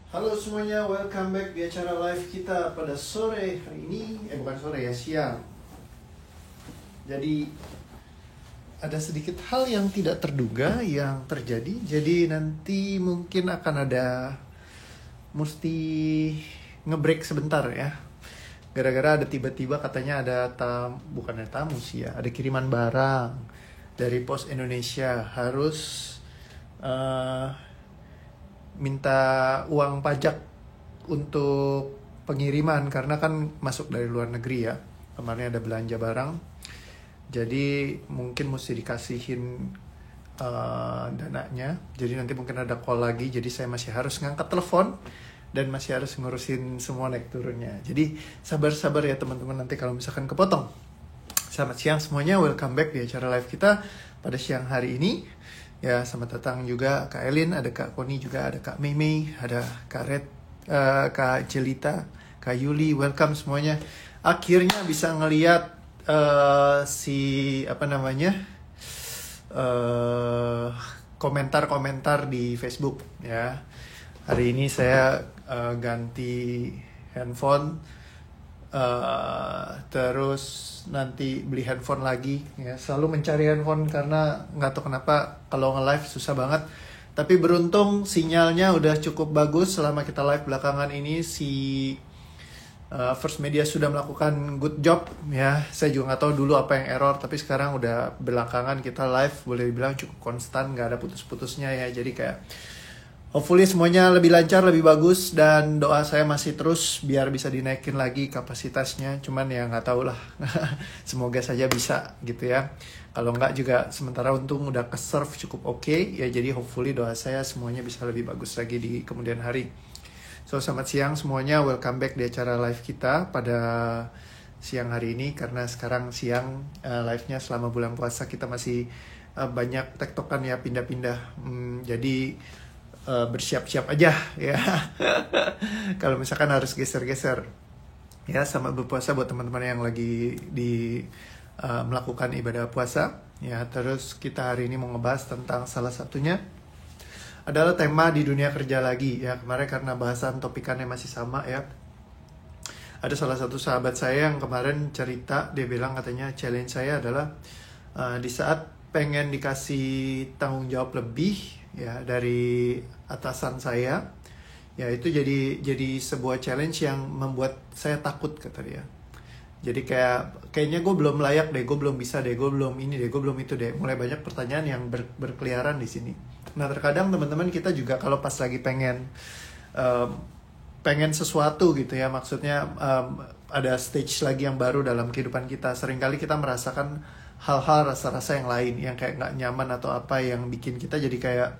Halo semuanya, welcome back di acara live kita pada sore hari ini. Bukan sore ya, siang. Jadi ada sedikit hal yang tidak terduga yang terjadi. Jadi nanti mungkin akan ada mesti ngebreak sebentar ya. Gara-gara ada tiba-tiba katanya bukan ada tamu sih ya, ada kiriman barang dari Pos Indonesia, harus minta uang pajak untuk pengiriman karena kan masuk dari luar negeri ya. Kemarin ada belanja barang, jadi mungkin mesti dikasihin dananya. Jadi nanti mungkin ada call lagi, jadi saya masih harus ngangkat telepon dan masih harus ngurusin semua naik turunnya. Jadi sabar-sabar ya teman-teman, nanti kalau misalkan kepotong. Selamat siang semuanya, welcome back di acara live kita pada siang hari ini. Ya, selamat datang juga Kak Elin, ada Kak Koni juga, ada Kak Mei, ada Kak Red, Kak Jelita, Kak Yuli, welcome semuanya. Akhirnya bisa ngelihat komentar-komentar di Facebook ya. Hari ini saya ganti handphone. Terus nanti beli handphone lagi ya. Selalu mencari handphone karena nggak tahu kenapa kalau nge-live susah banget. Tapi beruntung sinyalnya udah cukup bagus selama kita live belakangan ini. First Media sudah melakukan good job ya. Saya juga nggak tahu dulu apa yang error, tapi sekarang udah belakangan kita live boleh dibilang cukup konstan, nggak ada putus-putusnya ya. Jadi kayak hopefully semuanya lebih lancar, lebih bagus, dan doa saya masih terus biar bisa dinaikin lagi kapasitasnya. Cuman ya nggak tahu lah, semoga saja bisa gitu ya. Kalau nggak juga sementara untung udah ke-serve cukup oke ya. Jadi hopefully doa saya semuanya bisa lebih bagus lagi di kemudian hari. So selamat siang semuanya, welcome back di acara live kita pada siang hari ini. Karena sekarang siang live-nya selama bulan puasa kita masih banyak tektokan ya, pindah-pindah. Jadi bersiap-siap aja ya. Kalau misalkan harus geser-geser ya, sama berpuasa buat teman-teman yang lagi melakukan ibadah puasa ya. Terus kita hari ini mau ngebahas tentang salah satunya adalah tema di dunia kerja lagi ya. Kemarin karena bahasan topikannya masih sama ya, ada salah satu sahabat saya yang kemarin cerita, dia bilang katanya challenge saya adalah di saat pengen dikasih tanggung jawab lebih ya dari atasan saya ya, itu jadi sebuah challenge yang membuat saya takut kata dia. Jadi kayaknya gue belum layak deh, gue belum bisa deh, gue belum ini deh, gue belum itu deh. Mulai banyak pertanyaan yang berkeliaran di sini. Nah terkadang teman-teman kita juga kalau pas lagi pengen sesuatu gitu ya, maksudnya ada stage lagi yang baru dalam kehidupan kita, seringkali kita merasakan hal-hal, rasa-rasa yang lain yang kayak nggak nyaman atau apa, yang bikin kita jadi kayak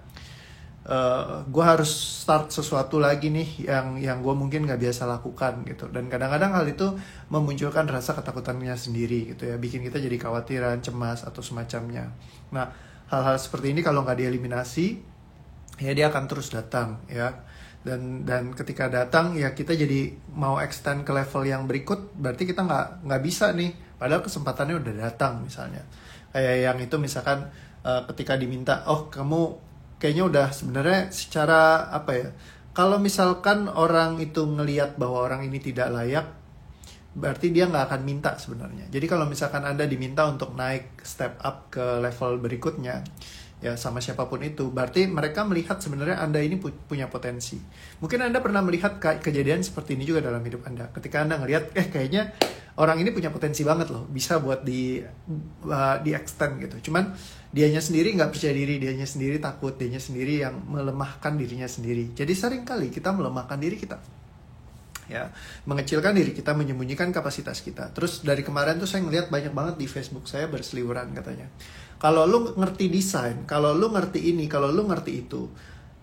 gue harus start sesuatu lagi nih yang gue mungkin nggak biasa lakukan gitu. Dan kadang-kadang hal itu memunculkan rasa ketakutannya sendiri gitu ya, bikin kita jadi khawatiran, cemas atau semacamnya. Nah hal-hal seperti ini kalau nggak dieliminasi ya dia akan terus datang ya. Dan ketika datang ya kita jadi mau extend ke level yang berikut, berarti kita nggak bisa nih, padahal kesempatannya udah datang. Misalnya kayak yang itu, misalkan ketika diminta, oh kamu kayaknya udah, sebenarnya secara apa ya, kalau misalkan orang itu ngelihat bahwa orang ini tidak layak, berarti dia nggak akan minta sebenarnya. Jadi kalau misalkan Anda diminta untuk naik step up ke level berikutnya ya sama siapapun itu, berarti mereka melihat sebenarnya Anda ini punya potensi. Mungkin Anda pernah melihat kejadian seperti ini juga dalam hidup Anda. Ketika Anda ngelihat kayaknya orang ini punya potensi banget loh, bisa buat di extend gitu. Cuman dianya sendiri nggak percaya diri, dianya sendiri takut, dianya sendiri yang melemahkan dirinya sendiri. Jadi sering kali kita melemahkan diri kita ya, mengecilkan diri kita, menyembunyikan kapasitas kita. Terus dari kemarin tuh saya ngeliat banyak banget di Facebook saya berseliweran katanya, kalau lu ngerti desain, kalau lu ngerti ini, kalau lu ngerti itu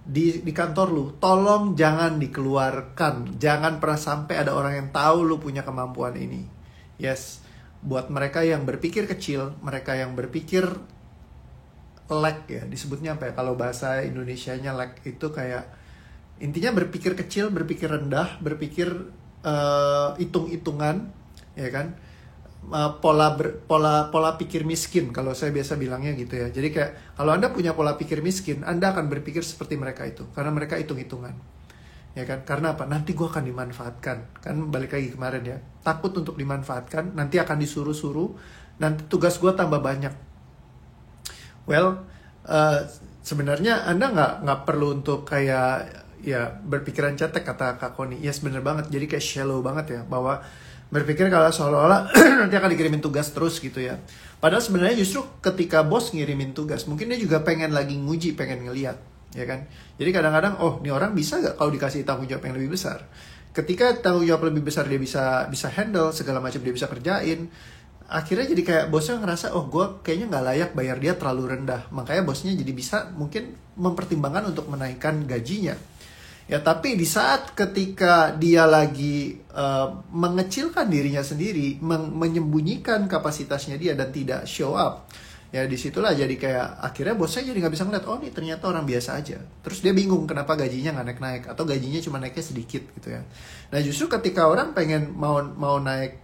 di kantor lu, tolong jangan dikeluarkan, jangan pernah sampai ada orang yang tahu lu punya kemampuan ini. Yes, buat mereka yang berpikir kecil, mereka yang berpikir lack ya, disebutnya apa ya kalau bahasa Indonesianya, lack itu kayak intinya berpikir kecil, berpikir rendah, berpikir hitung-hitungan ya kan, pola pikir miskin kalau saya biasa bilangnya gitu ya. Jadi kayak kalau Anda punya pola pikir miskin, Anda akan berpikir seperti mereka itu karena mereka hitung-hitungan ya kan? Karena apa? Nanti gue akan dimanfaatkan. Kan balik lagi kemarin ya, takut untuk dimanfaatkan, nanti akan disuruh-suruh, nanti tugas gue tambah banyak. Well, sebenarnya Anda nggak perlu untuk kayak ya berpikiran cetek, kata Kak Koni. Yes, bener banget. Jadi kayak shallow banget ya, bahwa berpikir kalau seolah-olah nanti akan dikirimin tugas terus gitu ya. Padahal sebenarnya justru ketika bos ngirimin tugas, mungkin dia juga pengen lagi nguji, pengen ngeliat, ya kan. Jadi kadang-kadang, oh ini orang bisa gak kalau dikasih tanggung jawab yang lebih besar. Ketika tanggung jawab lebih besar dia bisa handle, segala macam dia bisa kerjain, akhirnya jadi kayak bosnya ngerasa, oh gue kayaknya nggak layak bayar dia, terlalu rendah. Makanya bosnya jadi bisa mungkin mempertimbangkan untuk menaikkan gajinya. Ya, tapi di saat ketika dia lagi mengecilkan dirinya sendiri, menyembunyikan kapasitasnya dia dan tidak show up, ya disitulah jadi kayak akhirnya bosnya jadi nggak bisa ngeliat, oh ini ternyata orang biasa aja. Terus dia bingung kenapa gajinya nggak naik-naik, atau gajinya cuma naiknya sedikit gitu ya. Nah justru ketika orang pengen mau naik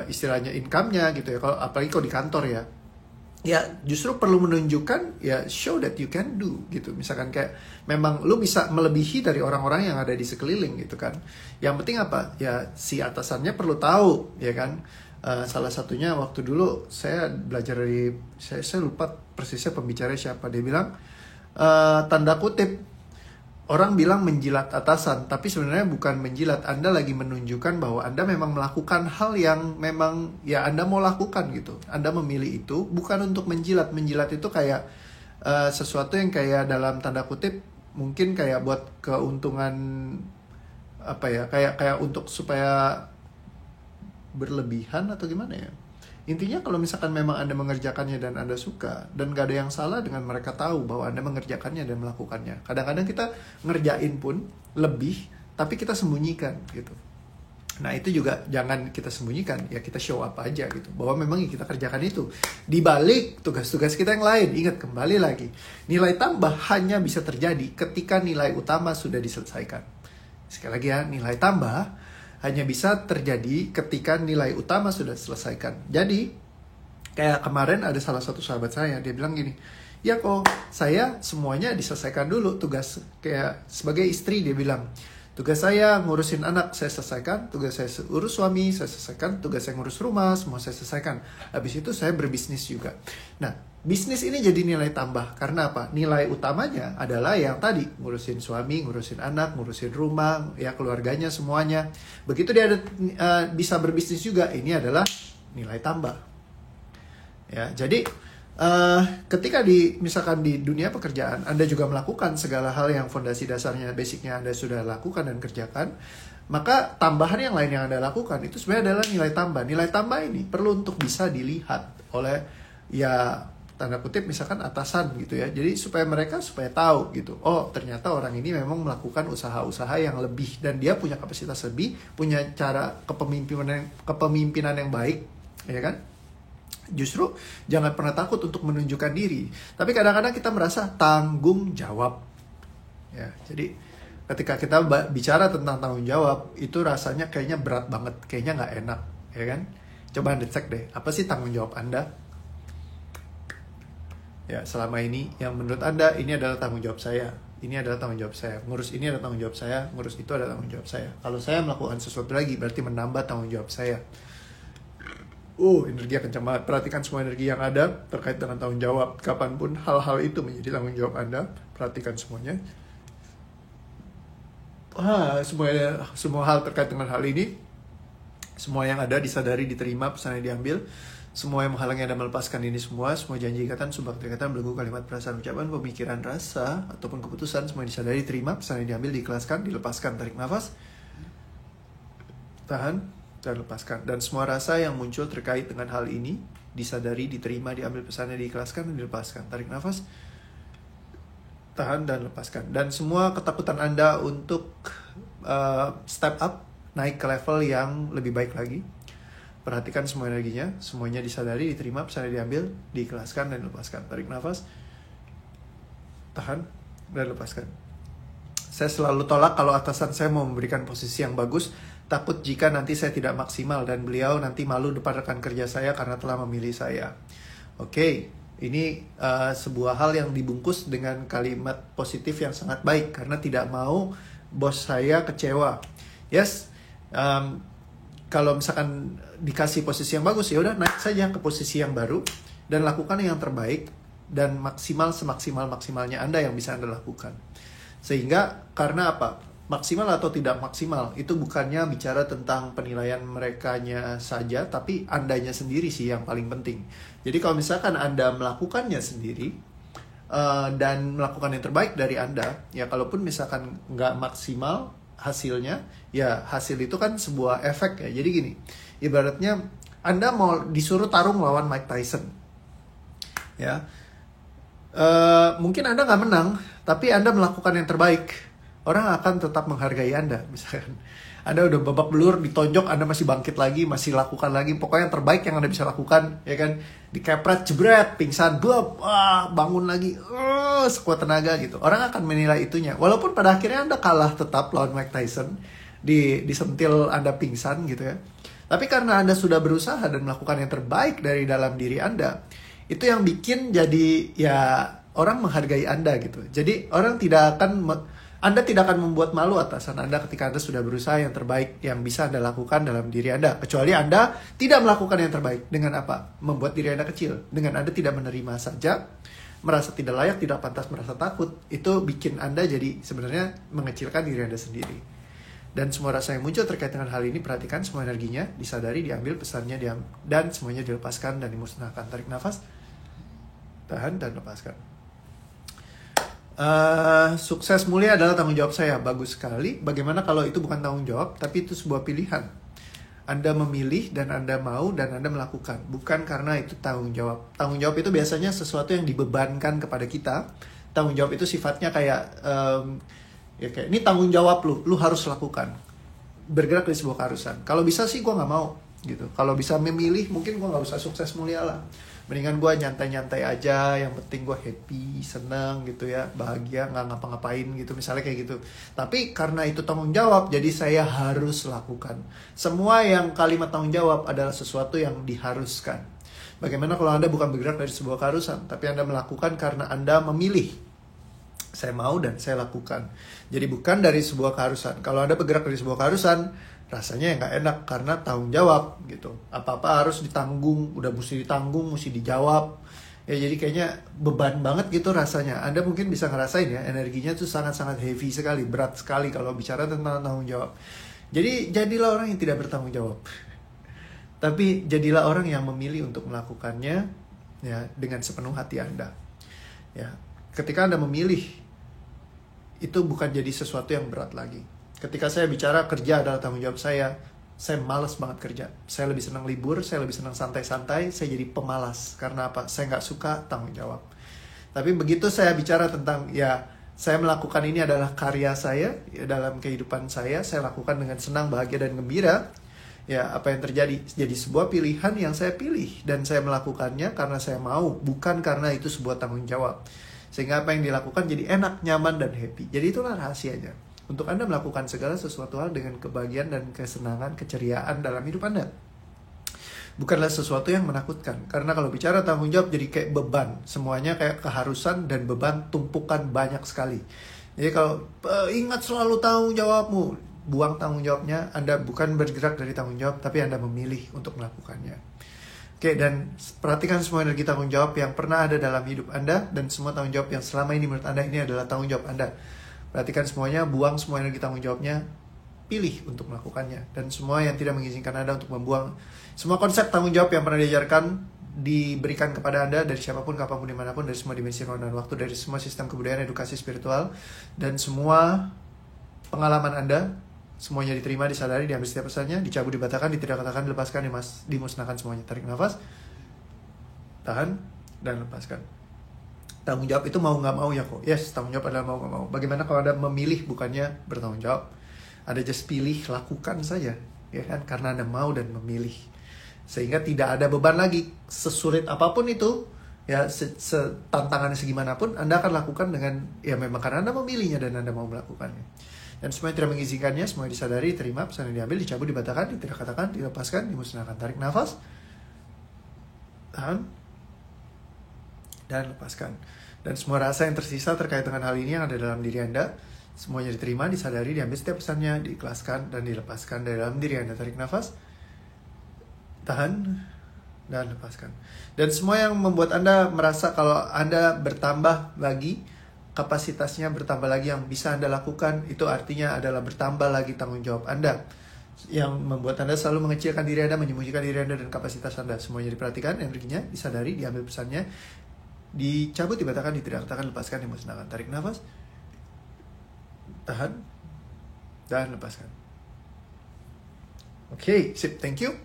istilahnya income-nya gitu ya, kalau apalagi kalau di kantor ya, ya justru perlu menunjukkan ya, show that you can do gitu. Misalkan kayak memang lu bisa melebihi dari orang-orang yang ada di sekeliling gitu kan. Yang penting apa ya, si atasannya perlu tahu ya kan. Salah satunya waktu dulu saya belajar dari saya lupa persisnya pembicaranya siapa, dia bilang tanda kutip orang bilang menjilat atasan, tapi sebenarnya bukan menjilat. Anda lagi menunjukkan bahwa Anda memang melakukan hal yang memang ya Anda mau lakukan gitu. Anda memilih itu bukan untuk menjilat. Menjilat itu kayak sesuatu yang kayak dalam tanda kutip mungkin kayak buat keuntungan apa ya, kayak untuk supaya berlebihan atau gimana ya. Intinya kalau misalkan memang Anda mengerjakannya dan Anda suka, dan gak ada yang salah dengan mereka tahu bahwa Anda mengerjakannya dan melakukannya. Kadang-kadang kita ngerjain pun lebih, tapi kita sembunyikan gitu. Nah itu juga jangan kita sembunyikan, ya kita show up aja gitu, bahwa memang kita kerjakan itu. Di balik tugas-tugas kita yang lain, ingat kembali lagi, nilai tambah hanya bisa terjadi ketika nilai utama sudah diselesaikan. Sekali lagi ya, nilai tambah hanya bisa terjadi ketika nilai utama sudah diselesaikan. Jadi, kayak kemarin ada salah satu sahabat saya, dia bilang gini, ya kok saya semuanya diselesaikan dulu tugas, kayak sebagai istri dia bilang, tugas saya ngurusin anak saya selesaikan, tugas saya urus suami saya selesaikan, tugas saya ngurus rumah semua saya selesaikan. Habis itu saya berbisnis juga. Nah, bisnis ini jadi nilai tambah. Karena apa? Nilai utamanya adalah yang tadi, ngurusin suami, ngurusin anak, ngurusin rumah, ya keluarganya semuanya. Begitu dia ada, bisa berbisnis juga, ini adalah nilai tambah. Ya, jadi ketika misalkan di dunia pekerjaan Anda juga melakukan segala hal yang fondasi dasarnya, basicnya Anda sudah lakukan dan kerjakan, maka tambahan yang lain yang Anda lakukan itu sebenarnya adalah nilai tambah. Nilai tambah ini perlu untuk bisa dilihat oleh ya tanda kutip misalkan atasan gitu ya. Jadi supaya tahu gitu, oh ternyata orang ini memang melakukan usaha-usaha yang lebih, dan dia punya kapasitas lebih, punya cara kepemimpinan yang baik, ya kan. Justru jangan pernah takut untuk menunjukkan diri. Tapi kadang-kadang kita merasa tanggung jawab ya. Jadi ketika kita bicara tentang tanggung jawab, itu rasanya kayaknya berat banget, kayaknya nggak enak, ya kan. Coba Anda cek deh, apa sih tanggung jawab Anda? Ya, selama ini yang menurut Anda ini adalah tanggung jawab saya, ini adalah tanggung jawab saya, ngurus ini adalah tanggung jawab saya, ngurus itu adalah tanggung jawab saya. Kalau saya melakukan sesuatu lagi, berarti menambah tanggung jawab saya. Energi kencang banget. Perhatikan semua energi yang ada terkait dengan tanggung jawab. Kapanpun hal-hal itu menjadi tanggung jawab Anda, perhatikan semuanya. Semua hal terkait dengan hal ini, semua yang ada disadari, diterima, pesannya diambil. Semua yang menghalangi Anda melepaskan ini semua janji, ikatan, sumpah, ikatan, belenggu, kalimat, perasaan, ucapan, pemikiran, rasa, ataupun keputusan, semua yang disadari, terima, pesannya diambil, diikhlaskan, dilepaskan. Tarik nafas, tahan, dan lepaskan. Dan semua rasa yang muncul terkait dengan hal ini disadari, diterima, diambil pesannya, diikhlaskan, dan dilepaskan. Tarik nafas, tahan, dan lepaskan. Dan semua ketakutan Anda untuk step up, naik ke level yang lebih baik lagi, perhatikan semua energinya, semuanya disadari, diterima, pesannya diambil, diikhlaskan, dan dilepaskan. Tarik nafas, tahan, dan lepaskan. Saya selalu tolak kalau atasan saya mau memberikan posisi yang bagus, takut jika nanti saya tidak maksimal dan beliau nanti malu depan rekan kerja saya karena telah memilih saya. Oke, ini sebuah hal yang dibungkus dengan kalimat positif yang sangat baik, karena tidak mau bos saya kecewa. Yes, kalau misalkan dikasih posisi yang bagus, ya udah naik saja ke posisi yang baru dan lakukan yang terbaik dan maksimal semaksimal-maksimalnya Anda yang bisa Anda lakukan. Sehingga karena apa? Maksimal atau tidak maksimal itu bukannya bicara tentang penilaian merekanya saja, tapi Andanya sendiri sih yang paling penting. Jadi kalau misalkan Anda melakukannya sendiri dan melakukan yang terbaik dari Anda, ya kalaupun misalkan nggak maksimal hasilnya, ya hasil itu kan sebuah efek ya. Jadi gini, ibaratnya Anda mau disuruh tarung lawan Mike Tyson, ya mungkin Anda nggak menang, tapi Anda melakukan yang terbaik. Orang akan tetap menghargai Anda. Misalkan Anda udah babak belur, ditonjok, Anda masih bangkit lagi, masih lakukan lagi. Pokoknya yang terbaik yang Anda bisa lakukan, ya kan? Dikepret, jebret, pingsan, blop, bangun lagi, sekuat tenaga gitu. Orang akan menilai itunya. Walaupun pada akhirnya Anda kalah tetap lawan Mike Tyson, disentil Anda pingsan gitu ya. Tapi karena Anda sudah berusaha dan melakukan yang terbaik dari dalam diri Anda, itu yang bikin jadi ya orang menghargai Anda gitu. Jadi orang Anda tidak akan membuat malu atasan Anda ketika Anda sudah berusaha yang terbaik yang bisa Anda lakukan dalam diri Anda. Kecuali Anda tidak melakukan yang terbaik. Dengan apa? Membuat diri Anda kecil. Dengan Anda tidak menerima saja, merasa tidak layak, tidak pantas, merasa takut. Itu bikin Anda jadi sebenarnya mengecilkan diri Anda sendiri. Dan semua rasa yang muncul terkait dengan hal ini, perhatikan semua energinya, disadari, diambil pesannya, dan semuanya dilepaskan dan dimusnahkan. Tarik nafas, tahan, dan lepaskan. Sukses mulia adalah tanggung jawab saya. Bagus sekali. Bagaimana kalau itu bukan tanggung jawab, tapi itu sebuah pilihan. Anda memilih dan Anda mau dan Anda melakukan. Bukan karena itu tanggung jawab. Tanggung jawab itu biasanya sesuatu yang dibebankan kepada kita. Tanggung jawab itu sifatnya kayak kayak ini tanggung jawab lu harus lakukan. Bergerak di sebuah keharusan. Kalau bisa sih gue nggak mau gitu. Kalau bisa memilih, mungkin gue nggak usah sukses mulia lah. Mendingan gue nyantai-nyantai aja, yang penting gue happy, seneng gitu ya, bahagia, nggak ngapa-ngapain gitu, misalnya kayak gitu. Tapi karena itu tanggung jawab, jadi saya harus lakukan. Semua yang kalimat tanggung jawab adalah sesuatu yang diharuskan. Bagaimana kalau Anda bukan bergerak dari sebuah keharusan, tapi Anda melakukan karena Anda memilih. Saya mau dan saya lakukan. Jadi bukan dari sebuah keharusan. Kalau Anda bergerak dari sebuah keharusan, rasanya ya nggak enak karena tanggung jawab gitu. Apa-apa harus ditanggung, udah mesti ditanggung, mesti dijawab. Ya jadi kayaknya beban banget gitu rasanya. Anda mungkin bisa ngerasain ya, energinya tuh sangat-sangat heavy sekali, berat sekali kalau bicara tentang tanggung jawab. Jadi jadilah orang yang tidak bertanggung jawab. Tapi jadilah orang yang memilih untuk melakukannya ya dengan sepenuh hati Anda. Ya, ketika Anda memilih, itu bukan jadi sesuatu yang berat lagi. Ketika saya bicara kerja adalah tanggung jawab saya malas banget kerja. Saya lebih senang libur, saya lebih senang santai-santai, saya jadi pemalas. Karena apa? Saya nggak suka tanggung jawab. Tapi begitu saya bicara tentang, ya saya melakukan ini adalah karya saya, ya, dalam kehidupan saya lakukan dengan senang, bahagia, dan gembira. Ya, apa yang terjadi? Jadi sebuah pilihan yang saya pilih. Dan saya melakukannya karena saya mau, bukan karena itu sebuah tanggung jawab. Sehingga apa yang dilakukan jadi enak, nyaman, dan happy. Jadi itulah rahasianya. Untuk Anda melakukan segala sesuatu hal dengan kebahagiaan dan kesenangan, keceriaan dalam hidup Anda. Bukanlah sesuatu yang menakutkan. Karena kalau bicara tanggung jawab jadi kayak beban. Semuanya kayak keharusan dan beban tumpukan banyak sekali. Jadi kalau ingat selalu tanggung jawabmu, buang tanggung jawabnya. Anda bukan bergerak dari tanggung jawab, tapi Anda memilih untuk melakukannya. Oke, dan perhatikan semua energi tanggung jawab yang pernah ada dalam hidup Anda. Dan semua tanggung jawab yang selama ini menurut Anda ini adalah tanggung jawab Anda. Perhatikan semuanya, buang semua energi tanggung jawabnya, pilih untuk melakukannya. Dan semua yang tidak mengizinkan Anda untuk membuang semua konsep tanggung jawab yang pernah diajarkan, diberikan kepada Anda dari siapapun, kapanpun, dimanapun, dari semua dimensi ruang dan waktu, dari semua sistem kebudayaan, edukasi spiritual, dan semua pengalaman Anda, semuanya diterima, disadari, diambil setiap pesannya, dicabut, dibatalkan, ditidak-katakan, dilepaskan, dimusnahkan semuanya. Tarik nafas, tahan, dan lepaskan. Tanggung jawab itu mau nggak mau ya kok. Yes, tanggung jawab adalah mau nggak mau. Bagaimana kalau Anda memilih bukannya bertanggung jawab? Ada just pilih, lakukan saja, ya kan? Karena Anda mau dan memilih, sehingga tidak ada beban lagi. Sesulit apapun itu, ya tantangannya segimanapun, Anda akan lakukan dengan ya memang karena Anda memilihnya dan Anda mau melakukannya. Dan semua yang tidak mengizinkannya, semua disadari, terima, pesan yang diambil, dicabut, dibatalkan, ditidak-katakan, dilepaskan, dimusnahkan. Tarik nafas, tahan, dan lepaskan. Dan semua rasa yang tersisa terkait dengan hal ini yang ada dalam diri Anda, Semuanya diterima, disadari, diambil setiap pesannya, diikhlaskan dan dilepaskan dari dalam diri Anda. Tarik nafas, tahan, dan lepaskan. Dan semua yang membuat Anda merasa kalau Anda bertambah lagi, kapasitasnya bertambah lagi yang bisa Anda lakukan, itu artinya adalah bertambah lagi tanggung jawab Anda. Yang membuat Anda selalu mengecilkan diri Anda, menyembunyikan diri Anda dan kapasitas Anda. Semuanya diperhatikan, energinya, disadari, diambil pesannya, dicabut, dibatalkan, ditidaktakan, lepaskan, dimusnahkan. Tarik nafas, tahan, dan lepaskan. Oke, sip, thank you.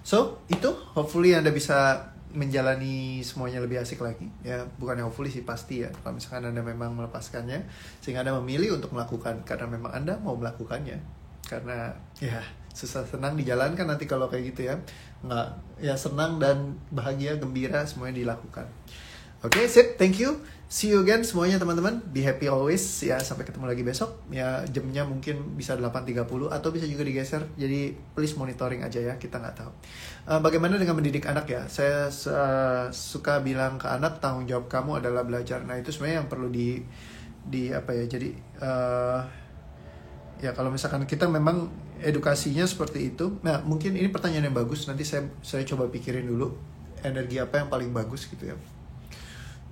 So, itu hopefully Anda bisa menjalani semuanya lebih asik lagi ya, bukannya hopefully sih, pasti ya, kalau misalkan Anda memang melepaskannya sehingga Anda memilih untuk melakukan karena memang Anda mau melakukannya, karena ya susah senang dijalankan nanti kalau kayak gitu ya, nggak ya, senang dan bahagia, gembira semuanya dilakukan. Oke, sip, thank you, see you again semuanya teman-teman, be happy always ya, sampai ketemu lagi besok ya, jamnya mungkin bisa 8.30 atau bisa juga digeser, jadi please monitoring aja ya, kita nggak tahu. Bagaimana dengan mendidik anak ya, saya suka bilang ke anak, tanggung jawab kamu adalah belajar. Nah itu sebenarnya yang perlu di apa ya, jadi ya kalau misalkan kita memang edukasinya seperti itu, nah mungkin ini pertanyaan yang bagus, nanti saya coba pikirin dulu energi apa yang paling bagus gitu ya.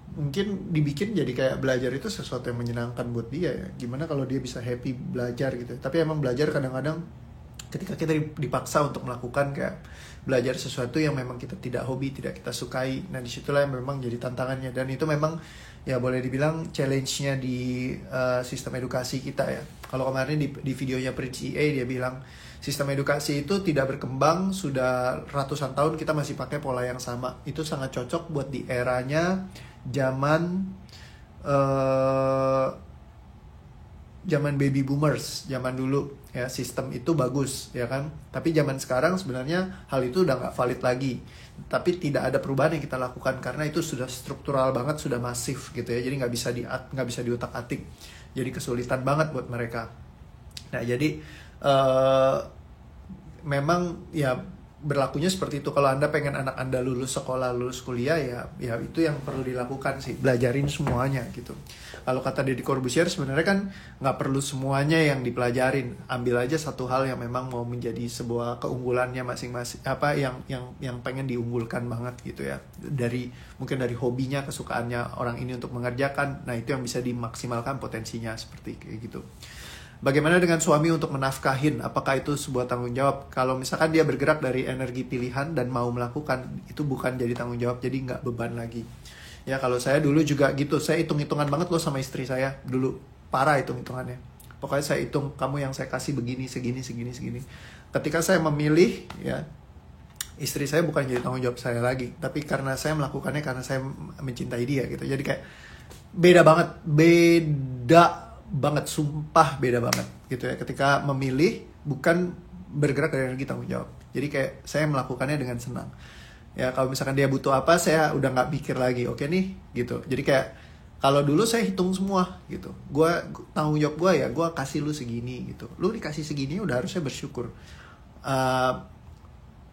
Mungkin dibikin jadi kayak belajar itu sesuatu yang menyenangkan buat dia ya. Gimana kalau dia bisa happy belajar gitu. Tapi emang belajar kadang-kadang ketika kita dipaksa untuk melakukan kayak belajar sesuatu yang memang kita tidak hobi, tidak kita sukai. Nah disitulah yang memang jadi tantangannya. Dan itu memang ya boleh dibilang challenge-nya di sistem edukasi kita ya. Kalau kemarin di videonya Prince EA dia bilang sistem edukasi itu tidak berkembang, sudah ratusan tahun kita masih pakai pola yang sama. Itu sangat cocok buat di eranya zaman baby boomers, zaman dulu ya, sistem itu bagus ya kan. Tapi zaman sekarang sebenarnya hal itu udah nggak valid lagi. Tapi tidak ada perubahan yang kita lakukan karena itu sudah struktural banget, sudah masif gitu ya. Jadi nggak bisa diutak-atik. Jadi kesulitan banget buat mereka. Nah jadi memang ya berlakunya seperti itu. Kalau Anda pengen anak Anda lulus sekolah, lulus kuliah ya itu yang perlu dilakukan sih, belajarin semuanya gitu. Kalau kata Deddy Corbuzier sebenarnya kan nggak perlu semuanya yang dipelajarin, ambil aja satu hal yang memang mau menjadi sebuah keunggulannya masing-masing, apa yang pengen diunggulkan banget gitu ya, mungkin dari hobinya, kesukaannya orang ini untuk mengerjakan. Nah itu yang bisa dimaksimalkan potensinya, seperti kayak gitu. Bagaimana dengan suami untuk menafkahin? Apakah itu sebuah tanggung jawab? Kalau misalkan dia bergerak dari energi pilihan dan mau melakukan, itu bukan jadi tanggung jawab, jadi nggak beban lagi. Ya kalau saya dulu juga gitu, saya hitung-hitungan banget loh sama istri saya. Dulu parah hitung-hitungannya. Pokoknya saya hitung, kamu yang saya kasih begini, segini. Ketika saya memilih, ya istri saya bukan jadi tanggung jawab saya lagi. Tapi karena saya melakukannya, karena saya mencintai dia gitu. Jadi kayak beda banget, sumpah beda banget gitu ya, ketika memilih bukan bergerak dari energi tanggung jawab. Jadi kayak saya melakukannya dengan senang ya. Kalau misalkan dia butuh apa, saya udah nggak mikir lagi, oke nih gitu. Jadi kayak kalau dulu saya hitung semua gitu, tanggung jawab gue ya, gue kasih lu segini gitu, lu dikasih segini udah harusnya bersyukur.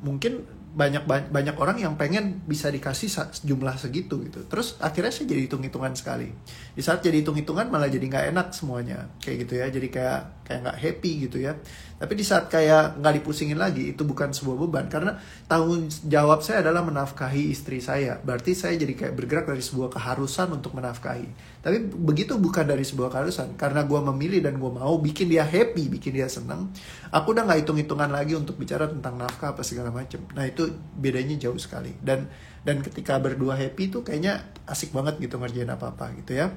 Mungkin banyak orang yang pengen bisa dikasih jumlah segitu gitu. Terus akhirnya saya jadi hitung-hitungan sekali. Di saat jadi hitung-hitungan malah jadi nggak enak semuanya kayak gitu ya. Jadi kayak nggak happy gitu ya. Tapi di saat kayak nggak dipusingin lagi, itu bukan sebuah beban. Karena tanggung jawab saya adalah menafkahi istri saya. Berarti saya jadi kayak bergerak dari sebuah keharusan untuk menafkahi. Tapi begitu bukan dari sebuah keharusan. Karena gue memilih dan gue mau bikin dia happy, bikin dia senang. Aku udah nggak hitung-hitungan lagi untuk bicara tentang nafkah apa segala macam. Nah itu bedanya jauh sekali. Dan ketika berdua happy tuh kayaknya asik banget gitu ngerjain apa-apa gitu ya.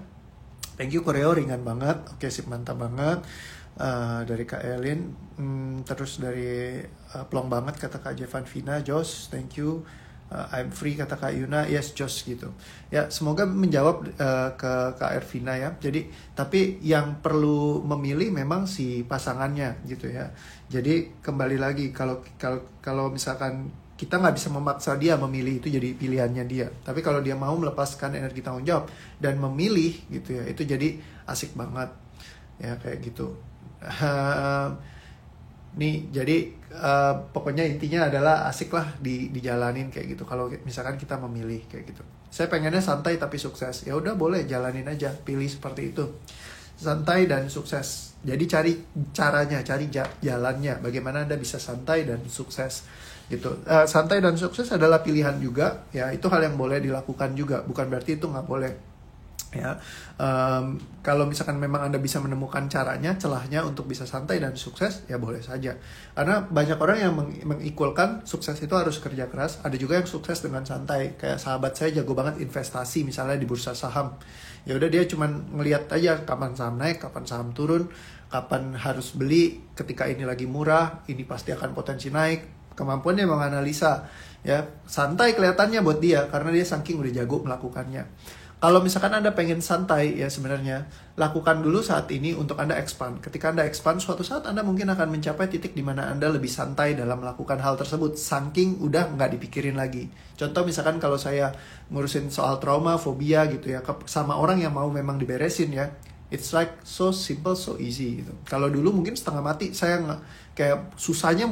Thank you Koreo, ringan banget. Oke sip, mantap banget. Dari Kak Elin, terus dari plong banget kata Kak Jevan Vina. Jos, thank you. I'm free kata Kak Yuna. Yes Jos gitu ya. Semoga menjawab ke Kak Ervina ya. Jadi tapi yang perlu memilih memang si pasangannya gitu ya. Jadi kembali lagi, kalau misalkan kita nggak bisa memaksa dia memilih, itu jadi pilihannya dia. Tapi kalau dia mau melepaskan energi tanggung jawab dan memilih gitu ya, itu jadi asik banget ya kayak gitu. Nih jadi pokoknya intinya adalah asik lah dijalanin kayak gitu. Kalau misalkan kita memilih kayak gitu, saya pengennya santai tapi sukses, ya udah boleh jalanin aja, pilih seperti itu. santai dan sukses. Jadi cari caranya, cari jalannya, bagaimana Anda bisa santai dan sukses gitu. Santai dan sukses adalah pilihan juga, ya itu hal yang boleh dilakukan juga, bukan berarti itu nggak boleh. Ya, kalau misalkan memang Anda bisa menemukan caranya, celahnya untuk bisa santai dan sukses, ya boleh saja. Karena banyak orang yang mengikulkan sukses itu harus kerja keras. Ada juga yang sukses dengan santai. Kayak sahabat saya jago banget investasi, misalnya di bursa saham. Ya udah dia cuman ngelihat aja kapan saham naik, kapan saham turun, kapan harus beli, ketika ini lagi murah, ini pasti akan potensi naik. Kemampuannya menganalisa, ya santai kelihatannya buat dia karena dia saking udah jago melakukannya. Kalau misalkan Anda pengen santai, ya sebenarnya lakukan dulu saat ini untuk Anda expand. Ketika Anda expand, suatu saat Anda mungkin akan mencapai titik di mana Anda lebih santai dalam melakukan hal tersebut. Saking udah nggak dipikirin lagi. Contoh misalkan kalau saya ngurusin soal trauma, fobia gitu ya, sama orang yang mau memang diberesin ya. It's like so simple, so easy gitu. Kalau dulu mungkin setengah mati, saya kayak susahnya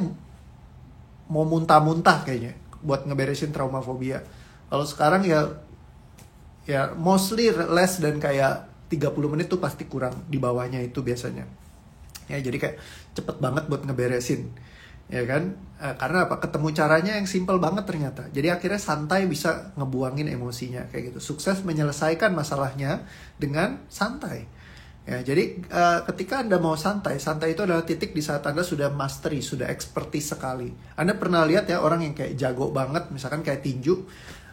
mau muntah-muntah kayaknya buat ngeberesin trauma fobia. Kalau sekarang ya mostly less dan kayak 30 menit tuh pasti kurang di bawahnya itu biasanya. Ya jadi kayak cepet banget buat ngeberesin. Ya kan? Karena apa? Ketemu caranya yang simple banget ternyata. Jadi akhirnya santai bisa ngebuangin emosinya kayak gitu. Sukses menyelesaikan masalahnya dengan santai. Ya, jadi ketika Anda mau santai itu adalah titik di saat Anda sudah mastery, sudah expertise sekali. Anda pernah lihat ya orang yang kayak jago banget, misalkan kayak tinju.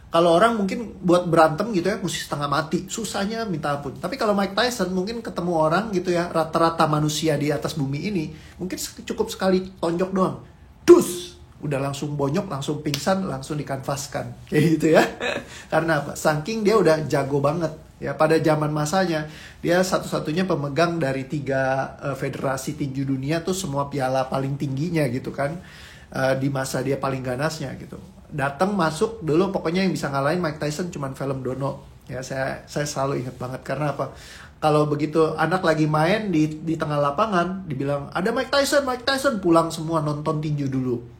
Kalau orang mungkin buat berantem gitu ya, mesti setengah mati. Susahnya minta ampun. Tapi kalau Mike Tyson mungkin ketemu orang gitu ya, rata-rata manusia di atas bumi ini, mungkin cukup sekali tonjok doang. Dus! Udah langsung bonyok, langsung pingsan, langsung dikanvaskan. Kayak gitu ya. Karena apa? Saking dia udah jago banget. Ya, pada zaman masanya, dia satu-satunya pemegang dari 3 federasi tinju dunia tuh semua piala paling tingginya gitu kan. Di masa dia paling ganasnya gitu. Datang masuk dulu, pokoknya yang bisa ngalahin Mike Tyson cuman Film Dono. Ya saya selalu ingat banget karena apa? Kalau begitu anak lagi main di tengah lapangan dibilang ada Mike Tyson pulang semua nonton tinju dulu.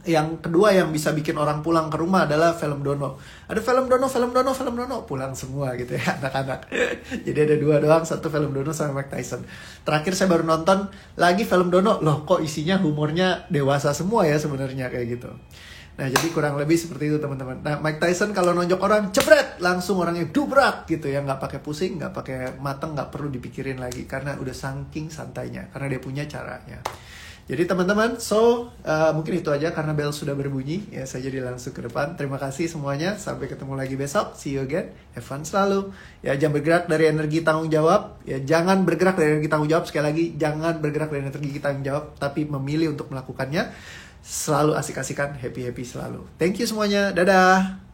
Yang kedua yang bisa bikin orang pulang ke rumah adalah Film Dono. Ada Film Dono pulang semua gitu ya anak-anak. Jadi ada 2 doang, satu Film Dono sama Mike Tyson. Terakhir saya baru nonton lagi Film Dono, loh kok isinya humornya dewasa semua ya sebenarnya kayak gitu. Nah jadi kurang lebih seperti itu teman-teman. Nah Mike Tyson kalau nonjok orang cepret langsung orangnya dubrak gitu ya, nggak pakai pusing, nggak pakai mateng, nggak perlu dipikirin lagi karena udah saking santainya karena dia punya caranya. Jadi teman-teman, mungkin itu aja karena bel sudah berbunyi ya, saya jadi langsung ke depan. Terima kasih semuanya, sampai ketemu lagi besok. See you again, have fun selalu. Ya jangan bergerak dari energi tanggung jawab. Ya jangan bergerak dari energi tanggung jawab, sekali lagi jangan bergerak dari energi tanggung jawab, tapi memilih untuk melakukannya. Selalu asik-asikan, happy-happy selalu. Thank you semuanya, dadah.